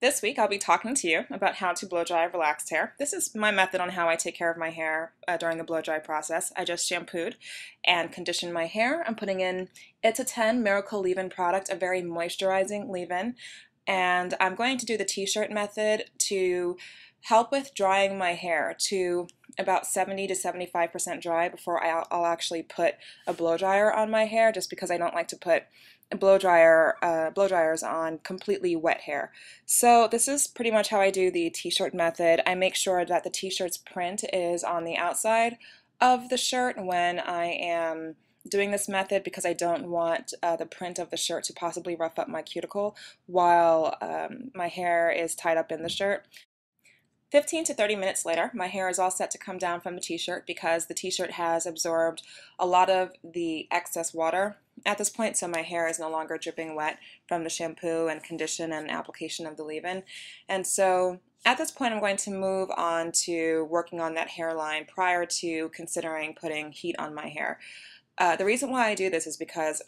This week I'll be talking to you about how to blow dry relaxed hair. This is my method on how I take care of my hair during the blow dry process. I just shampooed and conditioned my hair. I'm putting in It's a 10 Miracle Leave-In product, a very moisturizing leave-in. And I'm going to do the t-shirt method to help with drying my hair to about 70 to 75% dry before I'll actually put a blow dryer on my hair, just because I don't like to put blow dryers on completely wet hair. So this is pretty much how I do the t-shirt method. I make sure that the t-shirt's print is on the outside of the shirt when I am doing this method, because I don't want the print of the shirt to possibly rough up my cuticle while my hair is tied up in the shirt. 15 to 30 minutes later, my hair is all set to come down from the t-shirt because the t-shirt has absorbed a lot of the excess water at this point, so my hair is no longer dripping wet from the shampoo and condition and application of the leave-in. And so at this point I'm going to move on to working on that hairline prior to considering putting heat on my hair. The reason why I do this is because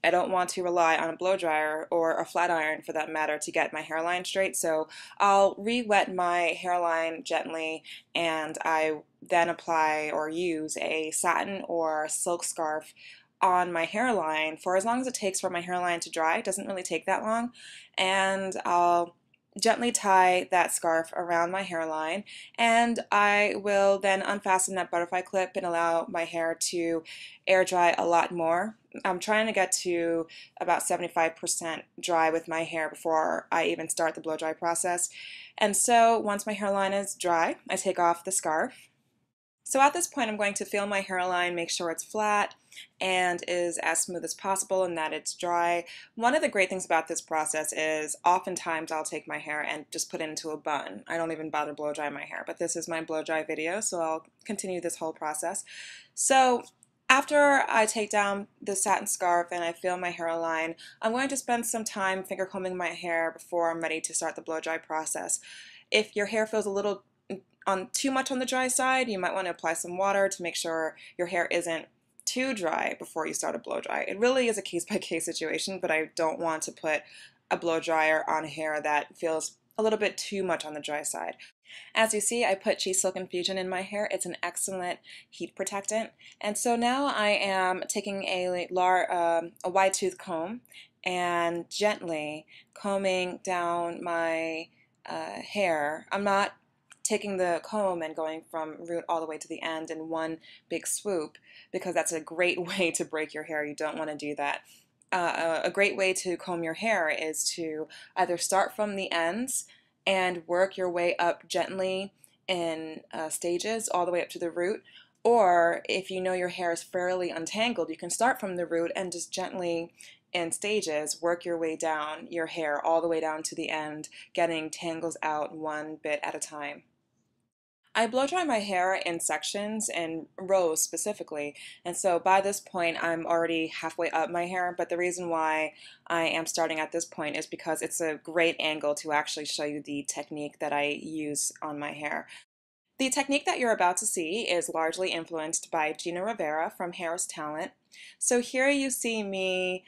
I don't want to rely on a blow dryer or a flat iron for that matter to get my hairline straight. So I'll re-wet my hairline gently, and I then apply or use a satin or silk scarf on my hairline for as long as it takes for my hairline to dry. It doesn't really take that long. And I'll gently tie that scarf around my hairline, and I will then unfasten that butterfly clip and allow my hair to air dry a lot more. I'm trying to get to about 75% dry with my hair before I even start the blow dry process. And so once my hairline is dry, I take off the scarf. So at this point I'm going to feel my hairline, make sure it's flat and is as smooth as possible and that it's dry. One of the great things about this process is oftentimes I'll take my hair and just put it into a bun. I don't even bother blow dry my hair, but this is my blow dry video, so I'll continue this whole process. So after I take down the satin scarf and I feel my hairline, I'm going to spend some time finger combing my hair before I'm ready to start the blow dry process. If your hair feels a little too much on the dry side, you might want to apply some water to make sure your hair isn't too dry before you start a blow dry. It really is a case-by-case situation, but I don't want to put a blow dryer on hair that feels a little bit too much on the dry side. As you see, I put Cheese Silk Infusion in my hair. It's an excellent heat protectant. And so now I am taking a wide tooth comb and gently combing down my hair. I'm not taking the comb and going from root all the way to the end in one big swoop, because that's a great way to break your hair. You don't want to do that. A great way to comb your hair is to either start from the ends and work your way up gently in stages all the way up to the root, or if you know your hair is fairly untangled, you can start from the root and just gently in stages work your way down your hair all the way down to the end, getting tangles out one bit at a time. I blow dry my hair in sections and rows specifically, and so by this point I'm already halfway up my hair, but the reason why I am starting at this point is because it's a great angle to actually show you the technique that I use on my hair. The technique that you're about to see is largely influenced by Gina Rivera from Hair's Talent. So here you see me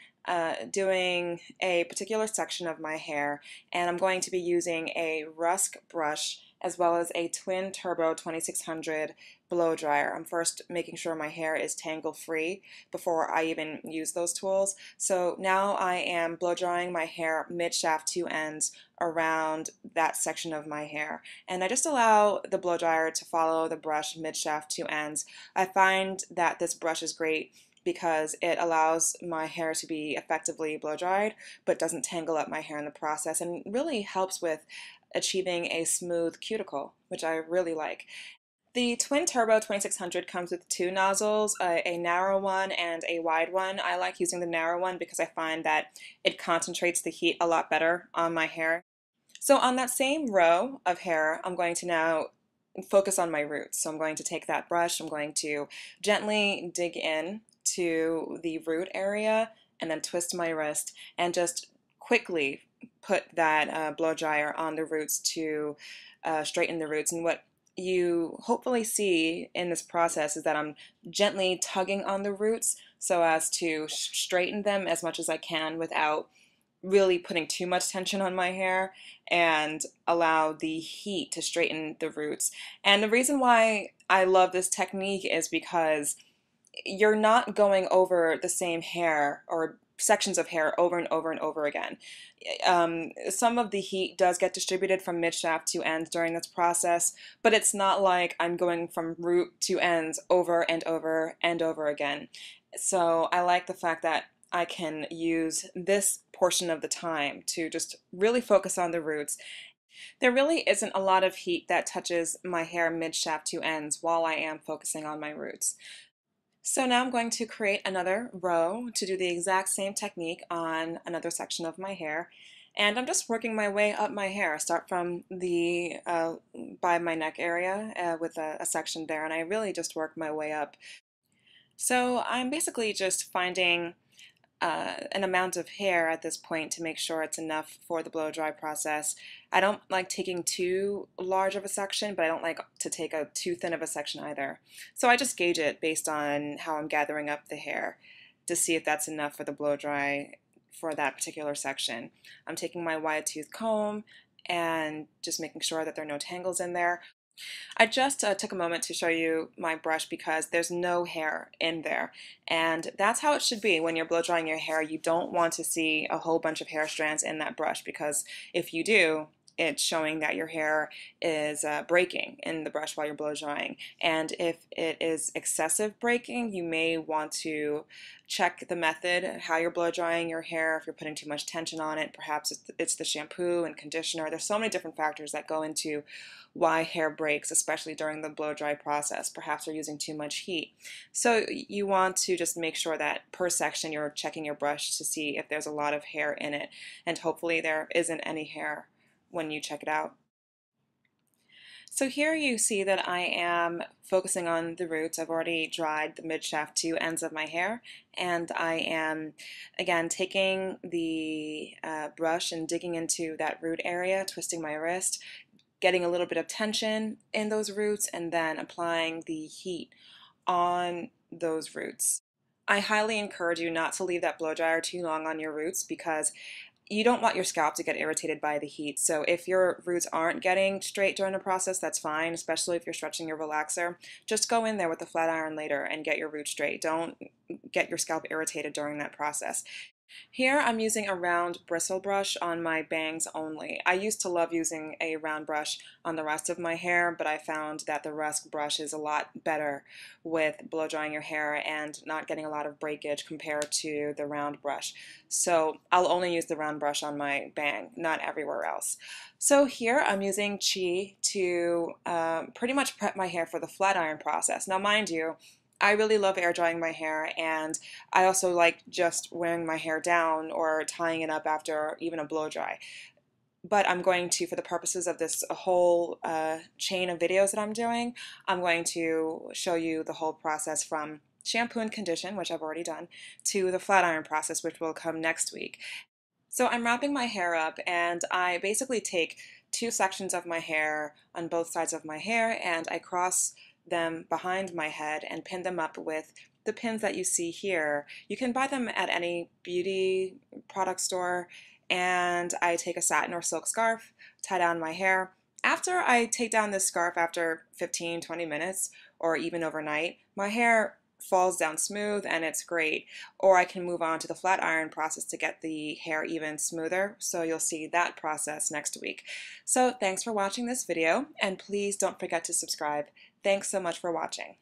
doing a particular section of my hair, and I'm going to be using a Rusk brush as well as a Twin Turbo 2600 blow dryer. I'm first making sure my hair is tangle free before I even use those tools. So now I am blow drying my hair mid-shaft to ends around that section of my hair, and I just allow the blow dryer to follow the brush mid-shaft to ends. I find that this brush is great because it allows my hair to be effectively blow dried but doesn't tangle up my hair in the process, and really helps with achieving a smooth cuticle, which I really like. The Twin Turbo 2600 comes with two nozzles, a narrow one and a wide one. I like using the narrow one because I find that it concentrates the heat a lot better on my hair. So on that same row of hair, I'm going to now focus on my roots. So I'm going to take that brush, I'm going to gently dig in to the root area and then twist my wrist and just quickly put that blow dryer on the roots to straighten the roots. And what you hopefully see in this process is that I'm gently tugging on the roots so as to straighten them as much as I can without really putting too much tension on my hair and allow the heat to straighten the roots. And the reason why I love this technique is because you're not going over the same hair or sections of hair over and over and over again. Some of the heat does get distributed from mid shaft to ends during this process, but it's not like I'm going from root to ends over and over and over again. So I like the fact that I can use this portion of the time to just really focus on the roots. There really isn't a lot of heat that touches my hair mid shaft to ends while I am focusing on my roots. So now I'm going to create another row to do the exact same technique on another section of my hair. And I'm just working my way up my hair. I start from the by my neck area with a section there, and I really just work my way up. So I'm basically just finding an amount of hair at this point to make sure it's enough for the blow dry process. I don't like taking too large of a section, but I don't like to take a too thin of a section either. So I just gauge it based on how I'm gathering up the hair to see if that's enough for the blow dry for that particular section. I'm taking my wide tooth comb and just making sure that there are no tangles in there. I just took a moment to show you my brush because there's no hair in there, and that's how it should be when you're blow drying your hair. You don't want to see a whole bunch of hair strands in that brush, because if you do, it's showing that your hair is breaking in the brush while you're blow drying. And if it is excessive breaking, you may want to check the method, how you're blow drying your hair, if you're putting too much tension on it. Perhaps it's the shampoo and conditioner. There's so many different factors that go into why hair breaks, especially during the blow dry process. Perhaps you're using too much heat. So you want to just make sure that per section you're checking your brush to see if there's a lot of hair in it, and hopefully there isn't any hair when you check it out. So here you see that I am focusing on the roots. I've already dried the mid shaft to ends of my hair, and I am again taking the brush and digging into that root area, twisting my wrist, getting a little bit of tension in those roots, and then applying the heat on those roots. I highly encourage you not to leave that blow dryer too long on your roots, because you don't want your scalp to get irritated by the heat. So if your roots aren't getting straight during the process, that's fine, especially if you're stretching your relaxer. Just go in there with a flat iron later and get your roots straight. Don't get your scalp irritated during that process. Here I'm using a round bristle brush on my bangs only. I used to love using a round brush on the rest of my hair, but I found that the Rusk brush is a lot better with blow drying your hair and not getting a lot of breakage compared to the round brush. So I'll only use the round brush on my bang, not everywhere else. So here I'm using Chi to pretty much prep my hair for the flat iron process. Now mind you, I really love air drying my hair, and I also like just wearing my hair down or tying it up after even a blow dry. But I'm going to, for the purposes of this whole chain of videos that I'm doing, I'm going to show you the whole process from shampoo and condition, which I've already done, to the flat iron process, which will come next week. So I'm wrapping my hair up, and I basically take two sections of my hair on both sides of my hair, and I cross them behind my head and pin them up with the pins that you see here. You can buy them at any beauty product store, and I take a satin or silk scarf, tie down my hair. After I take down this scarf after 15-20 minutes or even overnight, my hair falls down smooth and it's great. Or I can move on to the flat iron process to get the hair even smoother. So you'll see that process next week. So thanks for watching this video, and please don't forget to subscribe. Thanks so much for watching.